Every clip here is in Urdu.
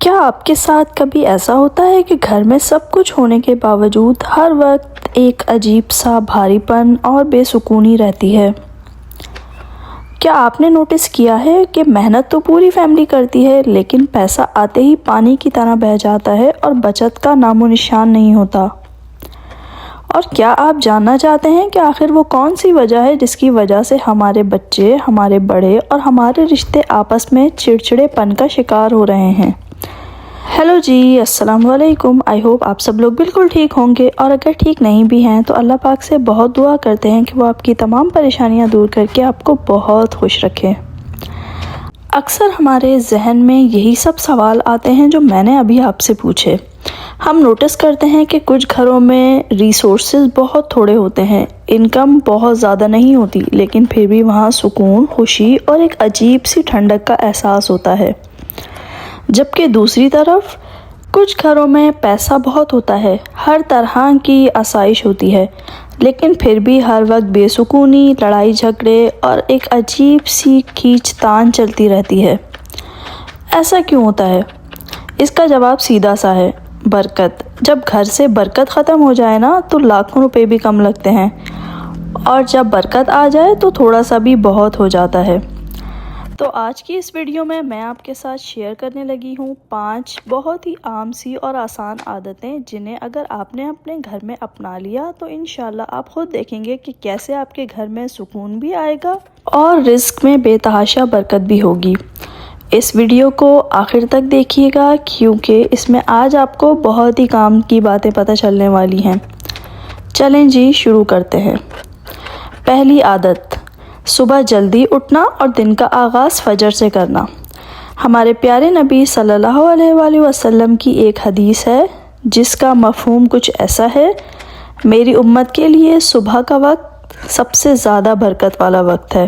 کیا آپ کے ساتھ کبھی ایسا ہوتا ہے کہ گھر میں سب کچھ ہونے کے باوجود ہر وقت ایک عجیب سا بھاری پن اور بے سکونی رہتی ہے؟ کیا آپ نے نوٹس کیا ہے کہ محنت تو پوری فیملی کرتی ہے لیکن پیسہ آتے ہی پانی کی طرح بہہ جاتا ہے اور بچت کا نام و نشان نہیں ہوتا؟ اور کیا آپ جاننا چاہتے ہیں کہ آخر وہ کون سی وجہ ہے جس کی وجہ سے ہمارے بچے، ہمارے بڑے اور ہمارے رشتے آپس میں چڑچڑے پن کا شکار ہو رہے ہیں؟ ہیلو جی، السلام علیکم۔ آئی ہوپ آپ سب لوگ بالکل ٹھیک ہوں گے، اور اگر ٹھیک نہیں بھی ہیں تو اللہ پاک سے بہت دعا کرتے ہیں کہ وہ آپ کی تمام پریشانیاں دور کر کے آپ کو بہت خوش رکھے۔ اکثر ہمارے ذہن میں یہی سب سوال آتے ہیں جو میں نے ابھی آپ سے پوچھے۔ ہم نوٹس کرتے ہیں کہ کچھ گھروں میں ریسورسز بہت تھوڑے ہوتے ہیں، انکم بہت زیادہ نہیں ہوتی، لیکن پھر بھی وہاں سکون، خوشی اور ایک عجیب سی ٹھنڈک کا احساس ہوتا ہے۔ جبکہ دوسری طرف کچھ گھروں میں پیسہ بہت ہوتا ہے، ہر طرح کی آسائش ہوتی ہے، لیکن پھر بھی ہر وقت بے سکونی، لڑائی جھگڑے اور ایک عجیب سی کھینچ تان چلتی رہتی ہے۔ ایسا کیوں ہوتا ہے؟ اس کا جواب سیدھا سا ہے: برکت۔ جب گھر سے برکت ختم ہو جائے نا تو لاکھوں روپے بھی کم لگتے ہیں، اور جب برکت آ جائے تو تھوڑا سا بھی بہت ہو جاتا ہے۔ تو آج کی اس ویڈیو میں آپ کے ساتھ شیئر کرنے لگی ہوں 5 بہت ہی عام سی اور آسان عادتیں، جنہیں اگر آپ نے اپنے گھر میں اپنا لیا تو انشاءاللہ آپ خود دیکھیں گے کہ کیسے آپ کے گھر میں سکون بھی آئے گا اور رزق میں بے تحاشا برکت بھی ہوگی۔ اس ویڈیو کو آخر تک دیکھیے گا کیونکہ اس میں آج آپ کو بہت ہی کام کی باتیں پتہ چلنے والی ہیں۔ چلیں جی، شروع کرتے ہیں۔ پہلی عادت: صبح جلدی اٹھنا اور دن کا آغاز فجر سے کرنا۔ ہمارے پیارے نبی صلی اللہ علیہ وآلہ وسلم کی ایک حدیث ہے جس کا مفہوم کچھ ایسا ہے: میری امت کے لیے صبح کا وقت سب سے زیادہ برکت والا وقت ہے۔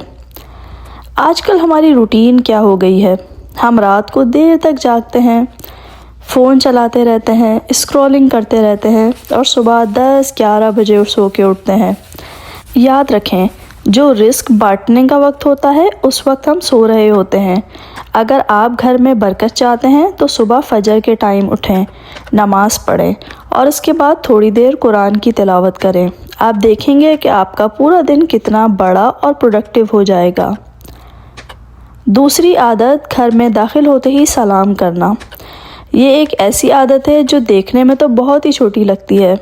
آج کل ہماری روٹین کیا ہو گئی ہے؟ ہم رات کو دیر تک جاگتے ہیں، فون چلاتے رہتے ہیں، اسکرولنگ کرتے رہتے ہیں اور صبح 10-11 بجے سو کے اٹھتے ہیں۔ یاد رکھیں، جو رزق بانٹنے کا وقت ہوتا ہے اس وقت ہم سو رہے ہوتے ہیں۔ اگر آپ گھر میں برکت چاہتے ہیں تو صبح فجر کے ٹائم اٹھیں، نماز پڑھیں اور اس کے بعد تھوڑی دیر قرآن کی تلاوت کریں۔ آپ دیکھیں گے کہ آپ کا پورا دن کتنا بڑا اور پروڈکٹیو ہو جائے گا۔ دوسری عادت: گھر میں داخل ہوتے ہی سلام کرنا۔ یہ ایک ایسی عادت ہے جو دیکھنے میں تو بہت ہی چھوٹی لگتی ہے،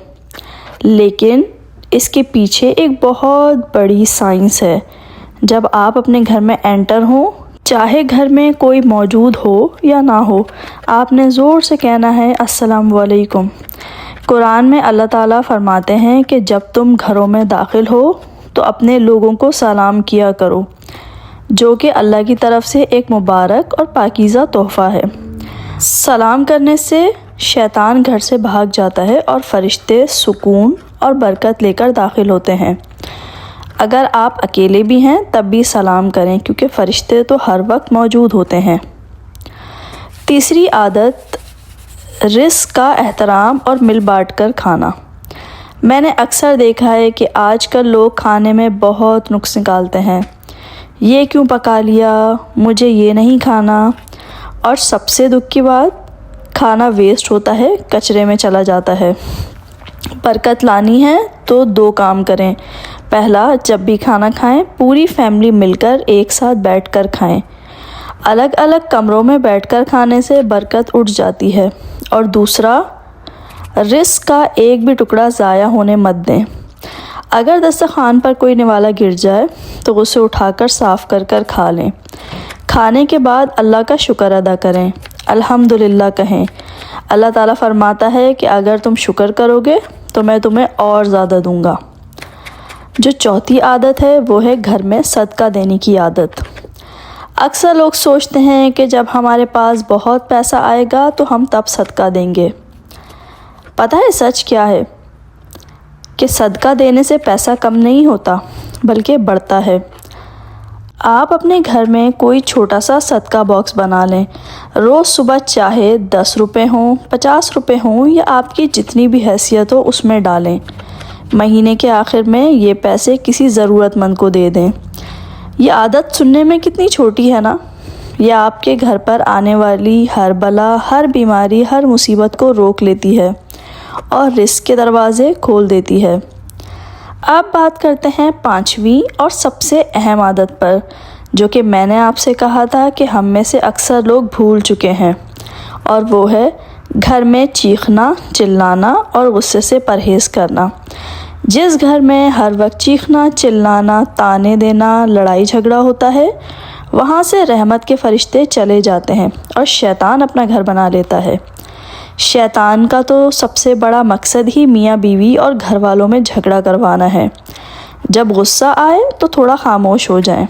لیکن اس کے پیچھے ایک بہت بڑی سائنس ہے۔ جب آپ اپنے گھر میں انٹر ہوں، چاہے گھر میں کوئی موجود ہو یا نہ ہو، آپ نے زور سے کہنا ہے: السلام علیکم۔ قرآن میں اللہ تعالیٰ فرماتے ہیں کہ جب تم گھروں میں داخل ہو تو اپنے لوگوں کو سلام کیا کرو، جو کہ اللہ کی طرف سے ایک مبارک اور پاکیزہ تحفہ ہے۔ سلام کرنے سے شیطان گھر سے بھاگ جاتا ہے اور فرشتے سکون اور برکت لے کر داخل ہوتے ہیں۔ اگر آپ اکیلے بھی ہیں تب بھی سلام کریں کیونکہ فرشتے تو ہر وقت موجود ہوتے ہیں۔ تیسری عادت: رزق کا احترام اور مل بانٹ کر کھانا۔ میں نے اکثر دیکھا ہے کہ آج کل لوگ کھانے میں بہت نقص نکالتے ہیں: یہ کیوں پکا لیا، مجھے یہ نہیں کھانا، اور سب سے دکھ کی بات، کھانا ویسٹ ہوتا ہے، کچرے میں چلا جاتا ہے۔ برکت لانی ہے تو 2 کام کریں۔ پہلا، جب بھی کھانا کھائیں پوری فیملی مل کر ایک ساتھ بیٹھ کر کھائیں۔ الگ الگ کمروں میں بیٹھ کر کھانے سے برکت اٹھ جاتی ہے۔ اور دوسرا، رزق کا ایک بھی ٹکڑا ضائع ہونے مت دیں۔ اگر دسترخوان پر کوئی نوالا گر جائے تو اسے اٹھا کر صاف کر کر کھا لیں۔ کھانے کے بعد اللہ کا شکر ادا کریں، الحمدللہ کہیں۔ اللہ تعالیٰ فرماتا ہے کہ اگر تم شکر کرو گے تو میں تمہیں اور زیادہ دوں گا۔ جو چوتھی عادت ہے وہ ہے گھر میں صدقہ دینے کی عادت۔ اکثر لوگ سوچتے ہیں کہ جب ہمارے پاس بہت پیسہ آئے گا تو ہم تب صدقہ دیں گے۔ پتہ ہے سچ کیا ہے؟ کہ صدقہ دینے سے پیسہ کم نہیں ہوتا بلکہ بڑھتا ہے۔ آپ اپنے گھر میں کوئی چھوٹا سا صدقہ باکس بنا لیں۔ روز صبح چاہے 10 روپے ہوں، 50 روپے ہوں یا آپ کی جتنی بھی حیثیت ہو اس میں ڈالیں۔ مہینے کے آخر میں یہ پیسے کسی ضرورت مند کو دے دیں۔ یہ عادت سننے میں کتنی چھوٹی ہے نا، یہ آپ کے گھر پر آنے والی ہر بلا، ہر بیماری، ہر مصیبت کو روک لیتی ہے اور رزق کے دروازے کھول دیتی ہے۔ اب بات کرتے ہیں 5ویں اور سب سے اہم عادت پر، جو کہ میں نے آپ سے کہا تھا کہ ہم میں سے اکثر لوگ بھول چکے ہیں، اور وہ ہے گھر میں چیخنا، چلانا اور غصے سے پرہیز کرنا۔ جس گھر میں ہر وقت چیخنا، چلانا، طعنے دینا، لڑائی جھگڑا ہوتا ہے، وہاں سے رحمت کے فرشتے چلے جاتے ہیں اور شیطان اپنا گھر بنا لیتا ہے۔ شیطان کا تو سب سے بڑا مقصد ہی میاں بیوی اور گھر والوں میں جھگڑا کروانا ہے۔ جب غصہ آئے تو تھوڑا خاموش ہو جائیں،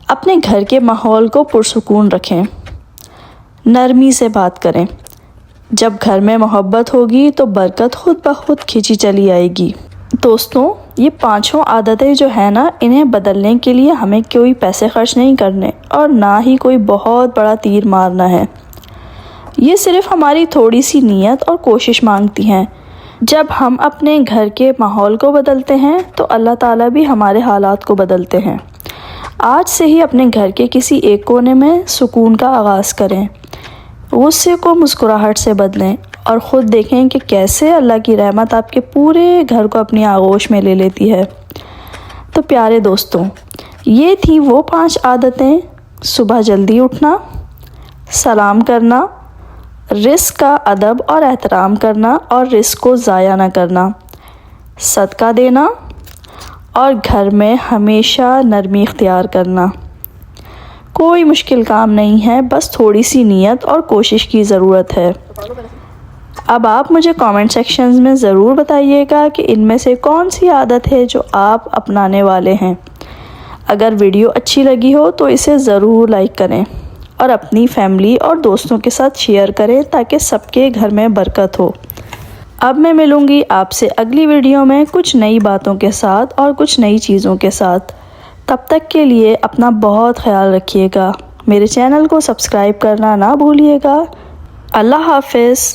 اپنے گھر کے ماحول کو پرسکون رکھیں، نرمی سے بات کریں۔ جب گھر میں محبت ہوگی تو برکت خود بخود کھینچی چلی آئے گی۔ دوستوں، یہ 5 عادتیں جو ہیں نا، انہیں بدلنے کے لیے ہمیں کوئی پیسے خرچ نہیں کرنے اور نہ ہی کوئی بہت بڑا تیر مارنا ہے۔ یہ صرف ہماری تھوڑی سی نیت اور کوشش مانگتی ہیں۔ جب ہم اپنے گھر کے ماحول کو بدلتے ہیں تو اللہ تعالیٰ بھی ہمارے حالات کو بدلتے ہیں۔ آج سے ہی اپنے گھر کے کسی ایک کونے میں سکون کا آغاز کریں، غصے کو مسکراہٹ سے بدلیں اور خود دیکھیں کہ کیسے اللہ کی رحمت آپ کے پورے گھر کو اپنی آغوش میں لے لیتی ہے۔ تو پیارے دوستوں، یہ تھی وہ 5 عادتیں: صبح جلدی اٹھنا، سلام کرنا، رزق کا ادب اور احترام کرنا اور رزق کو ضائع نہ کرنا، صدقہ دینا اور گھر میں ہمیشہ نرمی اختیار کرنا۔ کوئی مشکل کام نہیں ہے، بس تھوڑی سی نیت اور کوشش کی ضرورت ہے۔ اب آپ مجھے کامنٹ سیکشنز میں ضرور بتائیے گا کہ ان میں سے کون سی عادت ہے جو آپ اپنانے والے ہیں۔ اگر ویڈیو اچھی لگی ہو تو اسے ضرور لائک کریں اور اپنی فیملی اور دوستوں کے ساتھ شیئر کریں تاکہ سب کے گھر میں برکت ہو۔ اب میں ملوں گی آپ سے اگلی ویڈیو میں کچھ نئی باتوں کے ساتھ اور کچھ نئی چیزوں کے ساتھ۔ تب تک کے لیے اپنا بہت خیال رکھیے گا۔ میرے چینل کو سبسکرائب کرنا نہ بھولیے گا۔ اللہ حافظ۔